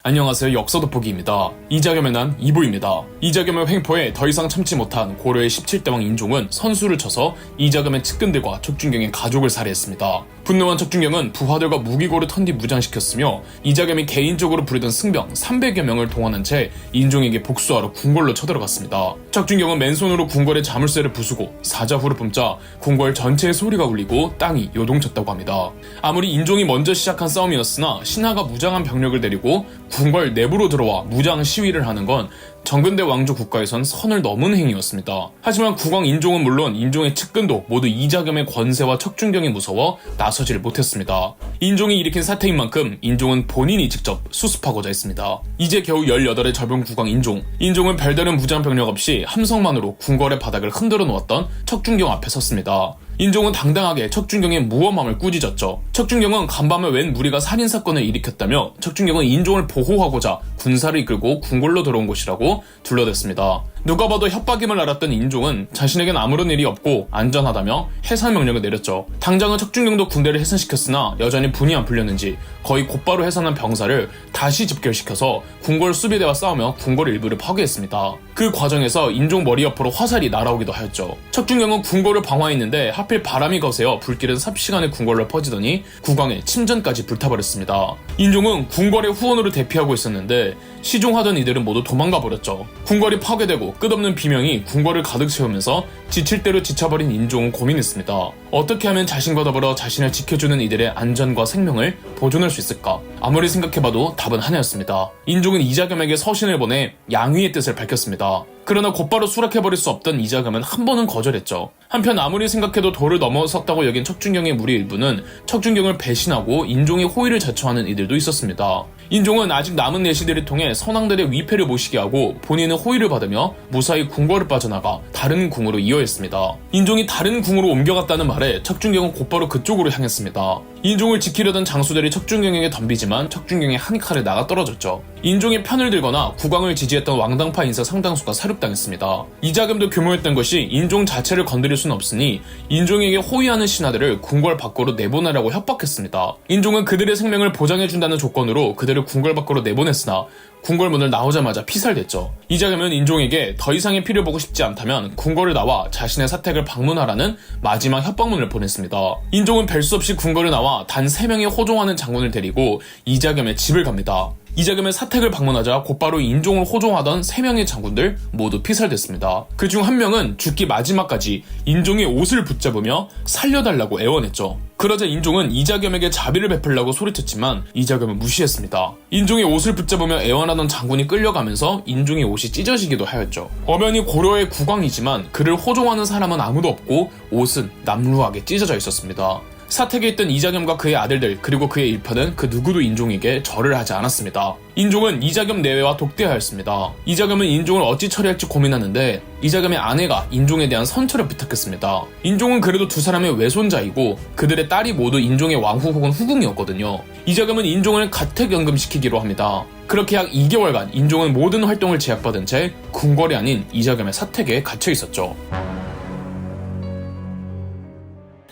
안녕하세요. 역사 돋보기입니다. 이자겸의 난 이부입니다. 이자겸의 횡포에 더 이상 참지 못한 고려의 17대왕 인종은 선수를 쳐서 이자겸의 측근들과 척준경의 가족을 살해했습니다. 분노한 척준경은 부하들과 무기고를 턴 뒤 무장시켰으며 이자겸이 개인적으로 부르던 승병 300여 명을 동원한 채 인종에게 복수하러 궁궐로 쳐들어갔습니다. 척준경은 맨손으로 궁궐의 자물쇠를 부수고 사자후를 뿜자 궁궐 전체의 소리가 울리고 땅이 요동쳤다고 합니다. 아무리 인종이 먼저 시작한 싸움이었으나 신하가 무장한 병력을 데리고 궁궐 내부로 들어와 무장 시위를 하는 건 정근대 왕조 국가에선 선을 넘은 행위였습니다. 하지만 국왕 인종은 물론 인종의 측근도 모두 이자겸의 권세와 척준경이 무서워 나서지를 못했습니다. 인종이 일으킨 사태인 만큼 인종은 본인이 직접 수습하고자 했습니다. 이제 겨우 18의 젊은 국왕 인종은 별다른 무장 병력 없이 함성만으로 궁궐의 바닥을 흔들어 놓았던 척준경 앞에 섰습니다. 인종은 당당하게 척준경의 무엄함을 꾸짖었죠. 척준경은 간밤에 웬 무리가 살인사건을 일으켰다며 척준경은 인종을 보호하고자 군사를 이끌고 궁궐로 들어온 곳이라고 둘러댔습니다. 누가 봐도 협박임을 알았던 인종은 자신에겐 아무런 일이 없고 안전하다며 해산 명령을 내렸죠. 당장은 척준경도 군대를 해산시켰으나 여전히 분이 안 풀렸는지 거의 곧바로 해산한 병사를 다시 집결시켜서 궁궐 수비대와 싸우며 궁궐 일부를 파괴했습니다. 그 과정에서 인종 머리 옆으로 화살이 날아오기도 하였죠. 척준경은 궁궐을 방어했는데 하필 바람이 거세어 불길은 삽시간에 궁궐로 퍼지더니 국왕의 침전까지 불타버렸습니다. 인종은 궁궐의 후원으로 대피하고 있었는데 시종하던 이들은 모두 도망가 버렸죠. 궁궐이 파괴되고 끝없는 비명이 궁궐을 가득 채우면서 지칠 대로 지쳐버린 인종은 고민했습니다. 어떻게 하면 자신과 더불어 자신을 지켜주는 이들의 안전과 생명을 보존할 수 있을까? 아무리 생각해봐도 답은 하나였습니다. 인종은 이자겸에게 서신을 보내 양위의 뜻을 밝혔습니다. 그러나 곧바로 수락해버릴 수 없던 이자겸은 한 번은 거절했죠. 한편 아무리 생각해도 도를 넘어섰다고 여긴 척준경의 무리 일부는 척준경을 배신하고 인종의 호의를 자처하는 이들도 있었습니다. 인종은 아직 남은 내시들을 통해 선왕들의 위패를 모시게 하고 본인은 호의를 받으며 무사히 궁궐을 빠져나가 다른 궁으로 이어했습니다. 인종이 다른 궁으로 옮겨갔다는 말에 척준경은 곧바로 그쪽으로 향했습니다. 인종을 지키려던 장수들이 척준경에게 덤비지만 척준경이 한 칼에 나가 떨어졌죠. 인종의 편을 들거나 국왕을 지지했던 왕당파 인사 상당수가 사륙당했습니다. 이자겸도 교묘했던 것이 인종 자체를 건드릴 수는 없으니 인종에게 호위하는 신하들을 궁궐 밖으로 내보내라고 협박했습니다. 인종은 그들의 생명을 보장해준다는 조건으로 그들을 궁궐 밖으로 내보냈으나 궁궐 문을 나오자마자 피살됐죠. 이자겸은 인종에게 더 이상의 피를 보고 싶지 않다면 궁궐을 나와 자신의 사택을 방문하라는 마지막 협박문을 보냈습니다. 인종은 별 수 없이 궁궐을 나와 단 3명의 호종하는 장군을 데리고 이자겸의 집을 갑니다. 이자겸의 사택을 방문하자 곧바로 인종을 호종하던 3명의 장군들 모두 피살됐습니다. 그중 한 명은 죽기 마지막까지 인종의 옷을 붙잡으며 살려달라고 애원했죠. 그러자 인종은 이자겸에게 자비를 베풀려고 소리쳤지만 이자겸은 무시했습니다. 인종의 옷을 붙잡으며 애원하던 장군이 끌려가면서 인종의 옷이 찢어지기도 하였죠. 엄연히 고려의 국왕이지만 그를 호종하는 사람은 아무도 없고 옷은 남루하게 찢어져 있었습니다. 사택에 있던 이자겸과 그의 아들들 그리고 그의 일파는 그 누구도 인종에게 절을 하지 않았습니다. 인종은 이자겸 내외와 독대하였습니다. 이자겸은 인종을 어찌 처리할지 고민하는데 이자겸의 아내가 인종에 대한 선처를 부탁했습니다. 인종은 그래도 두 사람의 외손자이고 그들의 딸이 모두 인종의 왕후 혹은 후궁이었거든요. 이자겸은 인종을 가택연금시키기로 합니다. 그렇게 약 2개월간 인종은 모든 활동을 제약받은 채 궁궐이 아닌 이자겸의 사택에 갇혀 있었죠.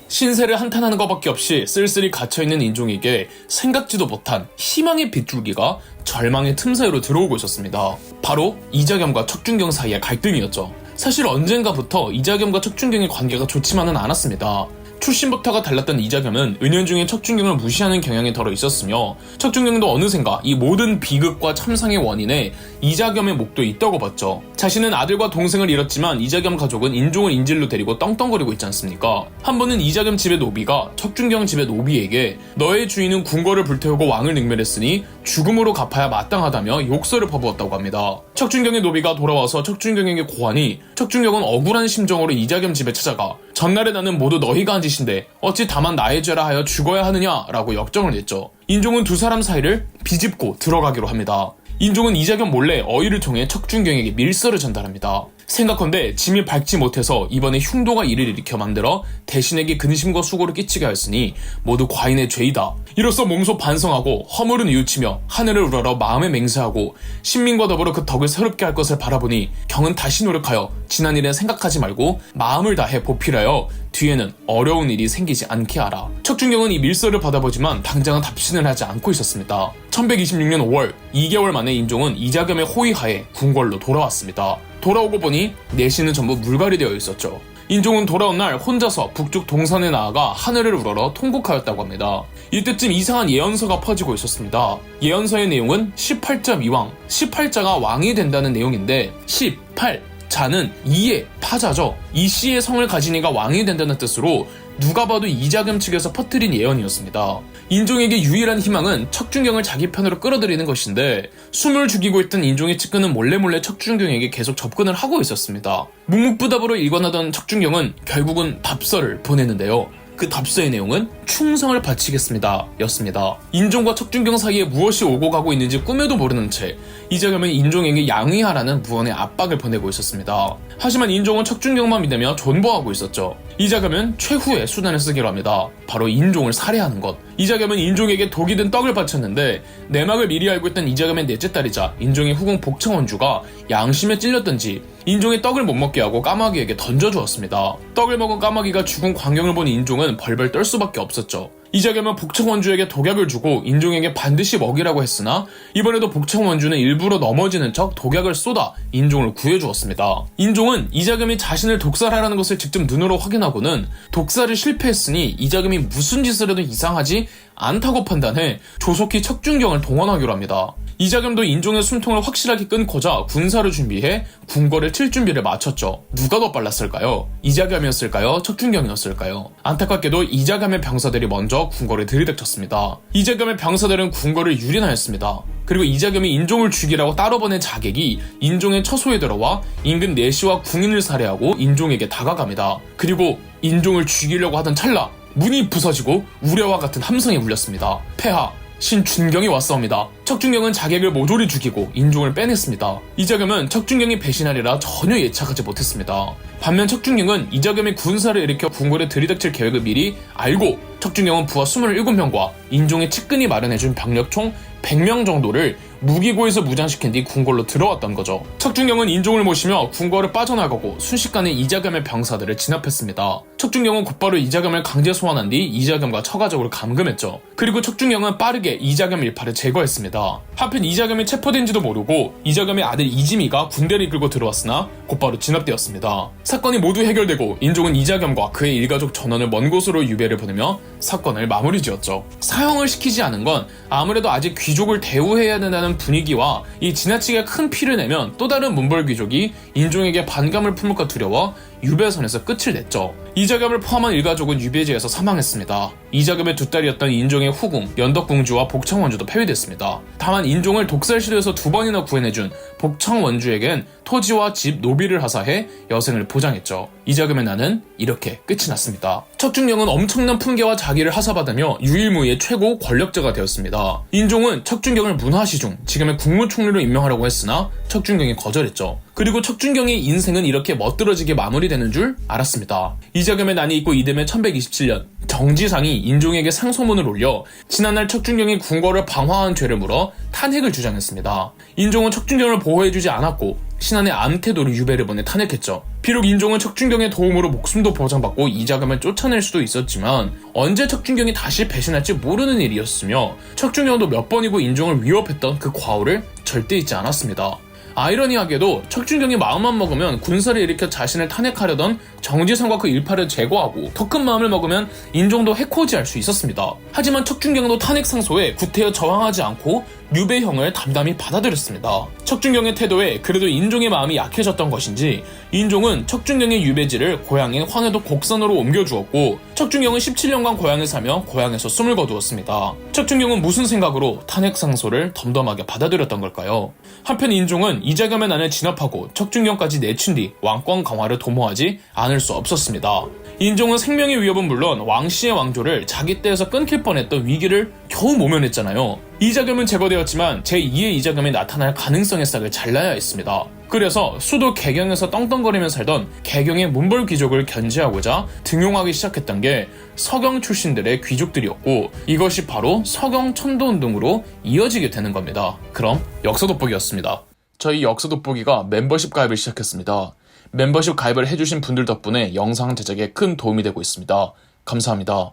신세를 한탄하는 것밖에 없이 쓸쓸히 갇혀있는 인종에게 생각지도 못한 희망의 빗줄기가 절망의 틈 사이로 들어오고 있었습니다. 바로 이자겸과 척준경 사이의 갈등이었죠. 사실 언젠가부터 이자겸과 척준경의 관계가 좋지만은 않았습니다. 출신부터가 달랐던 이자겸은 은연중에 척준경을 무시하는 경향이 덜어 있었으며 척준경도 어느샌가 이 모든 비극과 참상의 원인에 이자겸의 목도 있다고 봤죠. 자신은 아들과 동생을 잃었지만 이자겸 가족은 인종을 인질로 데리고 떵떵거리고 있지 않습니까? 한 번은 이자겸 집의 노비가 척준경 집의 노비에게 너의 주인은 궁궐을 불태우고 왕을 능멸했으니 죽음으로 갚아야 마땅하다며 욕설을 퍼부었다고 합니다. 척준경의 노비가 돌아와서 척준경에게 고하니 척준경은 억울한 심정으로 이자겸 집에 찾아가 전날에 나는 모두 너희가 한 짓인데 어찌 다만 나의 죄라 하여 죽어야 하느냐라고 역정을 냈죠. 인종은 두 사람 사이를 비집고 들어가기로 합니다. 인종은 이자겸 몰래 어의를 통해 척준경에게 밀서를 전달합니다. 생각컨대 짐이 밟지 못해서 이번에 흉도가 이를 일으켜 만들어 대신에게 근심과 수고를 끼치게 하였으니 모두 과인의 죄이다. 이로써 몸소 반성하고 허물을 뉘우치며 하늘을 우러러 마음에 맹세하고 신민과 더불어 그 덕을 새롭게 할 것을 바라보니 경은 다시 노력하여 지난 일은 생각하지 말고 마음을 다해 보필하여 뒤에는 어려운 일이 생기지 않게 하라. 척준경은 이 밀서를 받아보지만 당장은 답신을 하지 않고 있었습니다. 1126년 5월 2개월 만에 인종은 이자겸의 호위하에 궁궐로 돌아왔습니다. 돌아오고 보니 내신은 전부 물갈이 되어 있었죠. 인종은 돌아온 날 혼자서 북쪽 동산에 나아가 하늘을 우러러 통곡하였다고 합니다. 이때쯤 이상한 예언서가 퍼지고 있었습니다. 예언서의 내용은 18자 위왕, 18자가 왕이 된다는 내용인데 18자는 이의 파자죠. 이씨의 성을 가진 이가 왕이 된다는 뜻으로 누가 봐도 이자겸 측에서 퍼뜨린 예언이었습니다. 인종에게 유일한 희망은 척준경을 자기 편으로 끌어들이는 것인데 숨을 죽이고 있던 인종의 측근은 몰래 척준경에게 계속 접근을 하고 있었습니다. 묵묵부답으로 일관하던 척준경은 결국은 답서를 보내는데요. 그 답서의 내용은 충성을 바치겠습니다 였습니다. 인종과 척준경 사이에 무엇이 오고 가고 있는지 꿈에도 모르는 채 이자겸은 인종에게 양의하라는 무언의 압박을 보내고 있었습니다. 하지만 인종은 척준경만 믿으며 존버하고 있었죠. 이자겸은 최후의 수단을 쓰기로 합니다. 바로 인종을 살해하는 것. 이자겸은 인종에게 독이 든 떡을 바쳤는데 내막을 미리 알고 있던 이자겸의 넷째 딸이자 인종의 후궁 복창원주가 양심에 찔렸던지 인종의 떡을 못 먹게 하고 까마귀에게 던져주었습니다. 떡을 먹은 까마귀가 죽은 광경을 본 인종은 벌벌 떨 수밖에 없었죠. 이자겸은 복창원주에게 독약을 주고 인종에게 반드시 먹이라고 했으나 이번에도 복창원주는 일부러 넘어지는 척 독약을 쏟아 인종을 구해주었습니다. 인종은 이자겸이 자신을 독살하라는 것을 직접 눈으로 확인하고는 독살을 실패했으니 이자겸이 무슨 짓을 해도 이상하지 않다고 판단해 조속히 척준경을 동원하기로 합니다. 이자겸도 인종의 숨통을 확실하게 끊고자 군사를 준비해 궁궐을 칠 준비를 마쳤죠. 누가 더 빨랐을까요? 이자겸이었을까요? 척준경이었을까요? 안타깝게도 이자겸의 병사들이 먼저 궁궐에 들이닥쳤습니다. 이자겸의 병사들은 궁궐을 유린하였습니다. 그리고 이자겸이 인종을 죽이라고 따로 보낸 자객이 인종의 처소에 들어와 인근 내시와 궁인을 살해하고 인종에게 다가갑니다. 그리고 인종을 죽이려고 하던 찰나 문이 부서지고 우레와 같은 함성이 울렸습니다. 폐하 신준경이 왔사옵니다. 척준경은 자객을 모조리 죽이고 인종을 빼냈습니다. 이자겸은 척준경이 배신하리라 전혀 예측하지 못했습니다. 반면 척준경은 이자겸이 군사를 일으켜 궁궐에 들이닥칠 계획을 미리 알고 척준경은 부하 27명과 인종의 측근이 마련해준 병력 총 100명 정도를 무기고에서 무장시킨 뒤 궁궐로 들어왔던 거죠. 척준경은 인종을 모시며 궁궐을 빠져나가고 순식간에 이자겸의 병사들을 진압했습니다. 척준경은 곧바로 이자겸을 강제 소환한 뒤 이자겸과 처가적으로 감금했죠. 그리고 척준경은 빠르게 이자겸 일파를 제거했습니다. 한편 이자겸이 체포된지도 모르고 이자겸의 아들 이지미가 군대를 이끌고 들어왔으나 곧바로 진압되었습니다. 사건이 모두 해결되고 인종은 이자겸과 그의 일가족 전원을 먼 곳으로 유배를 보내며 사건을 마무리 지었죠. 사형을 시키지 않은 건 아무래도 아직 귀족을 대우해야 된다는 분위기와 이 지나치게 큰 피를 내면 또 다른 문벌 귀족이 인종에게 반감을 품을까 두려워 유배선에서 끝을 냈죠. 이자겸을 포함한 일가족은 유배지에서 사망했습니다. 이자겸의 두 딸이었던 인종의 후궁, 연덕공주와 복창원주도 폐위됐습니다. 다만 인종을 독살 시도에서 2번이나 구해내준 복창원주에겐 토지와 집, 노비를 하사해 여생을 보장했죠. 이자겸의 난은 이렇게 끝이 났습니다. 척준경은 엄청난 품계와 자기를 하사받으며 유일무이의 최고 권력자가 되었습니다. 인종은 척준경을 문화시중, 지금의 국무총리로 임명하라고 했으나 척준경이 거절했죠. 그리고 척준경의 인생은 이렇게 멋들어지게 마무리되는 줄 알았습니다. 이자겸의 난이 있고 이듬해 1127년 정지상이 인종에게 상소문을 올려 지난날 척준경이 궁궐을 방화한 죄를 물어 탄핵을 주장했습니다. 인종은 척준경을 보호해주지 않았고 신안의 암태도로 유배를 보내 탄핵했죠. 비록 인종은 척준경의 도움으로 목숨도 보장받고 이자겸을 쫓아낼 수도 있었지만 언제 척준경이 다시 배신할지 모르는 일이었으며 척준경도 몇 번이고 인종을 위협했던 그 과오를 절대 잊지 않았습니다. 아이러니하게도 척준경이 마음만 먹으면 군사를 일으켜 자신을 탄핵하려던 정지상과 그 일파를 제거하고 더 큰 마음을 먹으면 인종도 해코지할 수 있었습니다. 하지만 척준경도 탄핵 상소에 구태여 저항하지 않고 유배형을 담담히 받아들였습니다. 척준경의 태도에 그래도 인종의 마음이 약해졌던 것인지 인종은 척준경의 유배지를 고향인 황해도 곡선으로 옮겨주었고 척준경은 17년간 고향에 살며 고향에서 숨을 거두었습니다. 척준경은 무슨 생각으로 탄핵 상소를 덤덤하게 받아들였던 걸까요? 한편 인종은 이자겸의 난을 진압하고 척준경까지 내친 뒤 왕권 강화를 도모하지 않을 수 없었습니다. 인종은 생명의 위협은 물론 왕씨의 왕조를 자기 떼에서 끊길 뻔했던 위기를 겨우 모면했잖아요. 이자겸은 제거되었지만 제2의 이자겸이 나타날 가능성의 싹을 잘라야 했습니다. 그래서 수도 개경에서 떵떵거리며 살던 개경의 문벌 귀족을 견제하고자 등용하기 시작했던 게 서경 출신들의 귀족들이었고, 이것이 바로 서경 천도운동으로 이어지게 되는 겁니다. 그럼 역사 돋보기였습니다. 저희 역사 돋보기가 멤버십 가입을 시작했습니다. 멤버십 가입을 해주신 분들 덕분에 영상 제작에 큰 도움이 되고 있습니다. 감사합니다.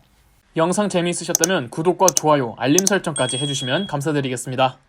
영상 재미있으셨다면 구독과 좋아요, 알림 설정까지 해주시면 감사드리겠습니다.